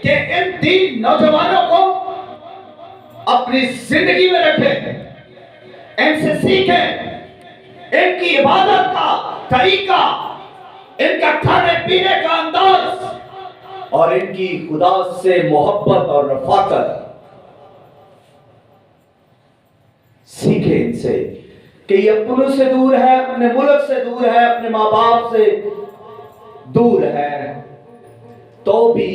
कि इन 3 नौजवानों को अपनी जिंदगी में रखें, इनसे सीखें, इनकी इबादत का तरीका, इनका खाने पीने का अंदाज और इनकी खुदा से मोहब्बत और रफाकत सीखे इनसे कि ये अपनों से दूर है, अपने मुल्क से दूर है, अपने माँ बाप से दूर है, तो भी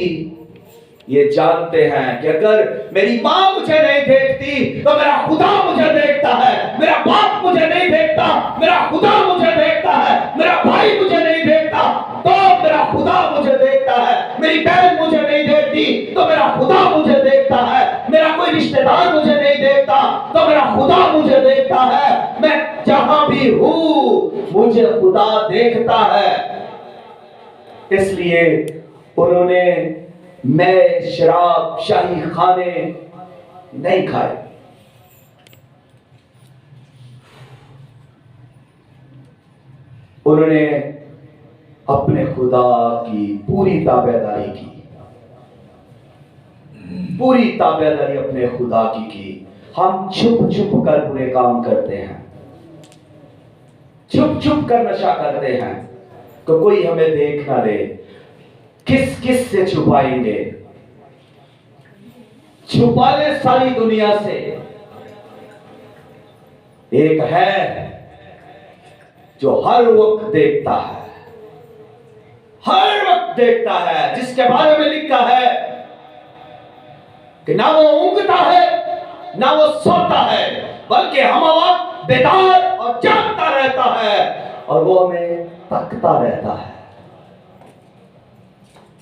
ये जानते हैं कि अगर मेरी माँ मुझे नहीं देखती तो मेरा खुदा मुझे देखता है, मेरा बाप मुझे नहीं देखता, मेरा खुदा मुझे देखता है, मेरा भाई मुझे नहीं देखता तो मेरा खुदा मुझे देखता है, मेरी बहन मुझे नहीं देखती तो मेरा खुदा मुझे देखता है, मेरा कोई रिश्तेदार मुझे नहीं देखता तो मेरा खुदा मुझे देखता है, मैं जहां भी हूं मुझे खुदा देखता है। इसलिए उन्होंने मैं शराब शाही खाने नहीं खाए। उन्होंने अपने खुदा की पूरी ताबेदारी की, पूरी ताबेदारी अपने खुदा की। हम छुप छुप कर बुरे काम करते हैं, छुप छुप कर नशा करते हैं तो कोई हमें देख ना ले। किस किस से छुपाएंगे? छुपा ले सारी दुनिया से। एक है जो हर वक्त देखता है, हर वक्त देखता है, जिसके बारे में लिखा है कि ना वो ऊँघता है ना वो सोता है, बल्कि हम वक्त बेदार और जागता रहता है और वो हमें तकता रहता है।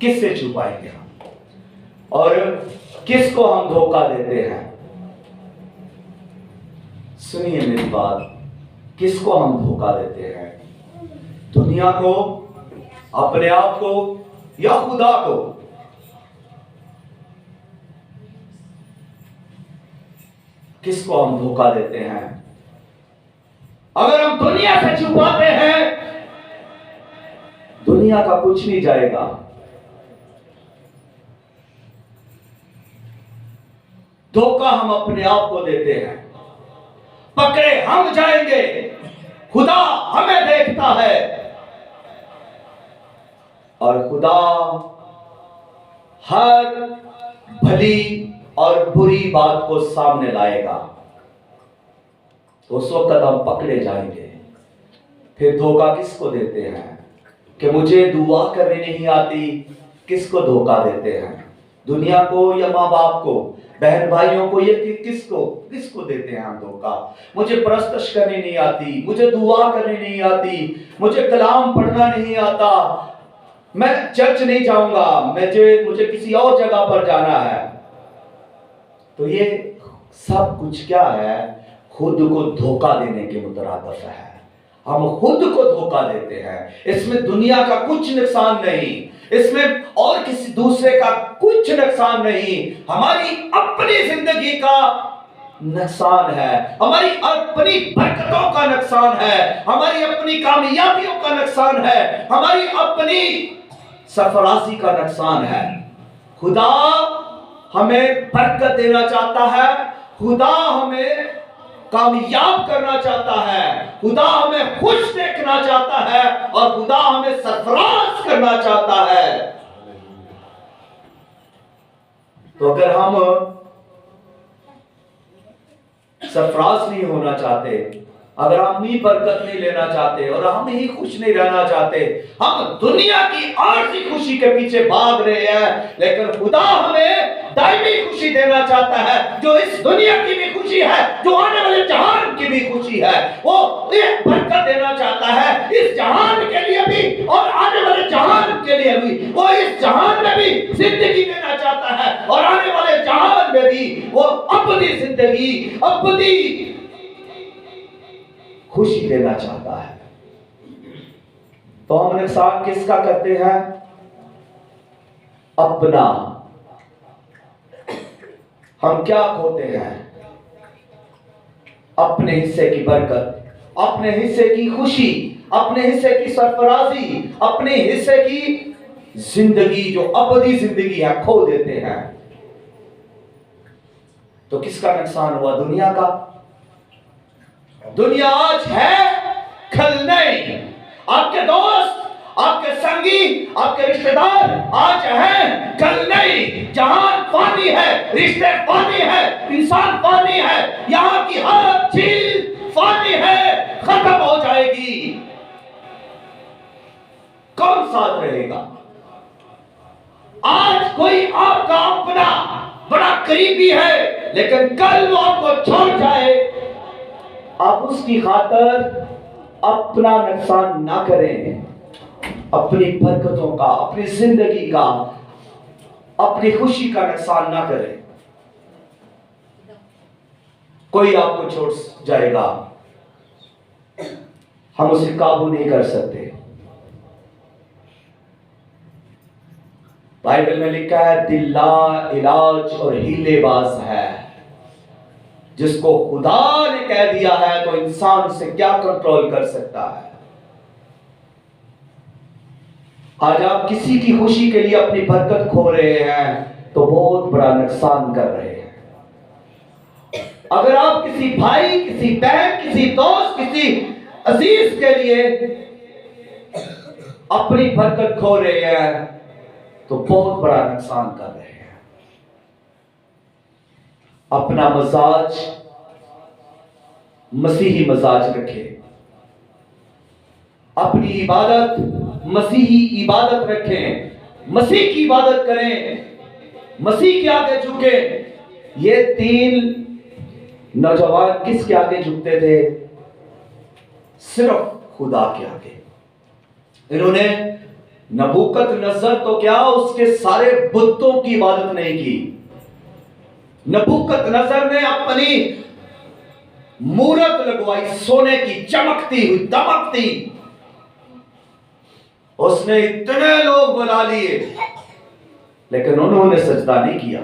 किससे छुपाएंगे हम और किसको हम धोखा देते हैं? सुनिए मेरी बात, किसको हम धोखा देते हैं? दुनिया को, अपने आप को या खुदा को? किसको हम धोखा देते हैं? अगर हम दुनिया से छुपाते हैं, दुनिया का कुछ नहीं जाएगा। धोखा हम अपने आप को देते हैं, पकड़े हम जाएंगे, खुदा हमें देखता है और खुदा हर भली और बुरी बात को सामने लाएगा। तो उस वक्त हम पकड़े जाएंगे। फिर धोखा किसको देते हैं कि मुझे दुआ करने नहीं आती? किसको धोखा देते हैं? दुनिया को या माँ बाप को, बहन भाइयों को, या किसको किसको देते हैं हम धोखा? मुझे प्रस्तश करनी नहीं आती, मुझे दुआ करनी नहीं आती, मुझे कलाम पढ़ना नहीं आता, मैं चर्च नहीं जाऊंगा, मुझे किसी और जगह पर जाना है। तो ये सब कुछ क्या है? खुद को धोखा देने के मुतरादिफ है। हम खुद को धोखा देते हैं। इसमें दुनिया का कुछ नुकसान नहीं, इसमें और किसी दूसरे का कुछ नुकसान नहीं, हमारी अपनी जिंदगी का नुकसान है, हमारी अपनी बरकतों का नुकसान है, हमारी अपनी कामयाबियों का नुकसान है, हमारी अपनी सरफराजी का नुकसान है। खुदा हमें बरकत देना चाहता है, खुदा हमें कामयाब करना चाहता है, खुदा हमें खुश देखना चाहता है और खुदा हमें सरफराज करना चाहता है। तो अगर हम सरफराज नहीं होना चाहते, अगर हम ही बरकत नहीं लेना चाहते और हम ही खुश नहीं रहना चाहते, हम दुनिया की आर्जी खुशी के पीछे भाग रहे हैं, लेकिन खुदा हमें दायमी खुशी देना चाहता है, जो इस दुनिया की भी खुशी है, जो आने वाले जहान की भी खुशी है। वो एक बरकत देना चाहता है इस जहान के लिए भी और आने वाले जहान के लिए भी। वो इस जहान में भी जिंदगी देना चाहता है और आने वाले जहान में भी वो अपनी जिंदगी, अपनी खुशी देना चाहता है। तो हम नुकसान किसका करते हैं? अपना। हम क्या खोते हैं? अपने हिस्से की बरकत, अपने हिस्से की खुशी, अपने हिस्से की सरफराजी, अपने हिस्से की जिंदगी जो अबदी जिंदगी है खो देते हैं, तो किसका नुकसान हुआ? दुनिया का। दुनिया आज है, कल नहीं। आपके दोस्त, आपके संगी, आपके रिश्तेदार आज हैं, कल नहीं। जहान फानी है, रिश्ते फानी है, इंसान फानी है, यहां की हर चीज फानी है, खत्म हो जाएगी। कौन साथ रहेगा? आज कोई आपका अपना बड़ा करीबी है, लेकिन कल वो आपको छोड़ जाए, आप उसकी खातर अपना नुकसान ना करें। अपनी बरकतों का, अपनी जिंदगी का, अपनी खुशी का नुकसान ना करें। कोई आपको छोड़ जाएगा, हम उसे काबू नहीं कर सकते। बाइबल में लिखा है, दिल ला इलाज और हीलेबाज है। जिसको खुदा ने कह दिया है तो इंसान से क्या कंट्रोल कर सकता है? आज आप किसी की खुशी के लिए अपनी बरकत खो रहे हैं तो बहुत बड़ा नुकसान कर रहे हैं। अगर आप किसी भाई, किसी बहन, किसी दोस्त, किसी अजीज के लिए अपनी बरकत खो रहे हैं तो बहुत बड़ा नुकसान कर रहे हैं। अपना मजाज मसीही मजाज रखें, अपनी इबादत मसीही इबादत रखें, मसीह की इबादत करें, मसीह के आगे झुके। ये 3 नौजवान किसके आगे झुकते थे? सिर्फ खुदा के आगे। इन्होंने नबूकदनेस्सर तो क्या, उसके सारे बुतों की इबादत नहीं की। नबूकदनेस्सर ने अपनी मूरत लगवाई, सोने की, चमकती हुई, दमकती। उसने इतने लोग बुला लिए, लेकिन उन्होंने सजदा नहीं किया।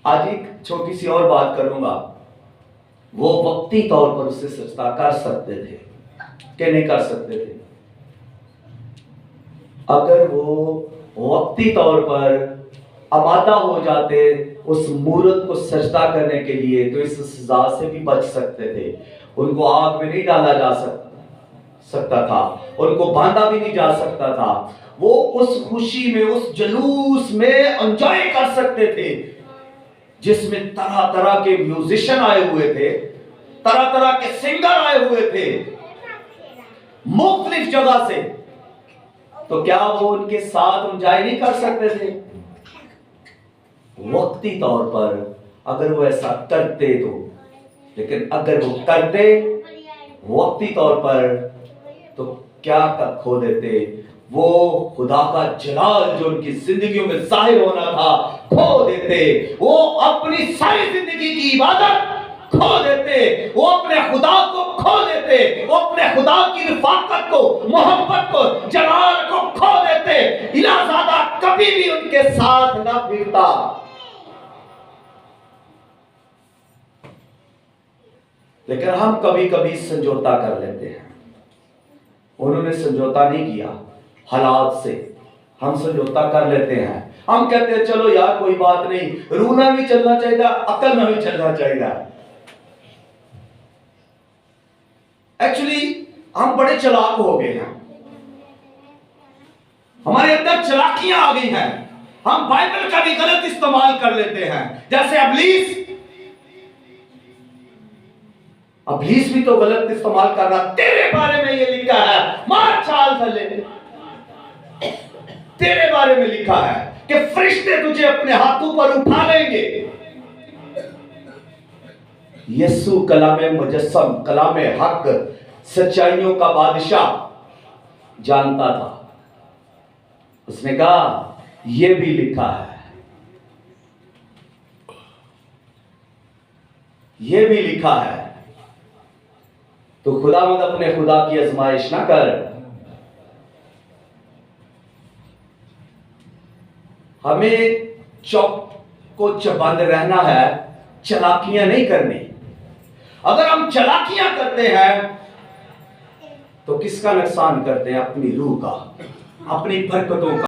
आज एक छोटी सी और बात करूंगा। वो वक्ती तौर पर उससे सजदा कर सकते थे कि नहीं कर सकते थे? अगर वो वक्ती तौर पर आमादा हो जाते उस मूरत को सजदा करने के लिए, तो इस सजा से भी बच सकते थे। उनको आग में नहीं डाला जा सकता था, उनको बांधा भी नहीं जा सकता था। वो उस खुशी में, उस जुलूस में एंजॉय कर सकते थे जिसमें तरह तरह के म्यूजिशियन आए हुए थे, तरह तरह के सिंगर आए हुए थे मुख्तलिफ जगह से। तो क्या वो उनके साथ एंजॉय नहीं कर सकते थे? वक्ती तौर पर अगर वो ऐसा करते तो, लेकिन अगर वो करते वक्ती तौर पर तो क्या खो देते? वो खुदा का जलाल जो उनकी जिंदगियों में जाहिर होना था खो देते। वो अपनी सारी जिंदगी की इबादत खो देते, वो अपने खुदा को खो देते, वो अपने खुदा की रिफाकत को, मोहब्बत को, जलाल को खो देते। इलाहाज़ादा कभी भी उनके साथ ना फिरता। लेकिन हम कभी कभी समझौता कर लेते हैं। उन्होंने समझौता नहीं किया हालात से, हम समझौता कर लेते हैं। हम कहते हैं चलो यार कोई बात नहीं, रूना भी चलना चाहिए, अकल में भी चलना चाहिए। एक्चुअली हम बड़े चालाक हो गए हैं, हमारे अंदर चालाकियां आ गई हैं। हम बाइबल का भी गलत इस्तेमाल कर लेते हैं। जैसे अबलीस भी तो गलत इस्तेमाल कर रहा। तेरे बारे में ये लिखा है, मार चाल थले, तेरे बारे में लिखा है कि फरिश्ते तुझे अपने हाथों पर उठा लेंगे। यीशु कलामे मुजस्सम, कलामे हक, सच्चाइयों का बादशाह जानता था। उसने कहा यह भी लिखा है, यह भी लिखा है। तो खुदावंद अपने खुदा की आजमाइश ना कर। हमें चौको चबंद रहना है, चलाकियां नहीं करनी। अगर हम चलाकियां करते हैं तो किसका नुकसान करते हैं? अपनी रूह का, अपनी बरकतों का।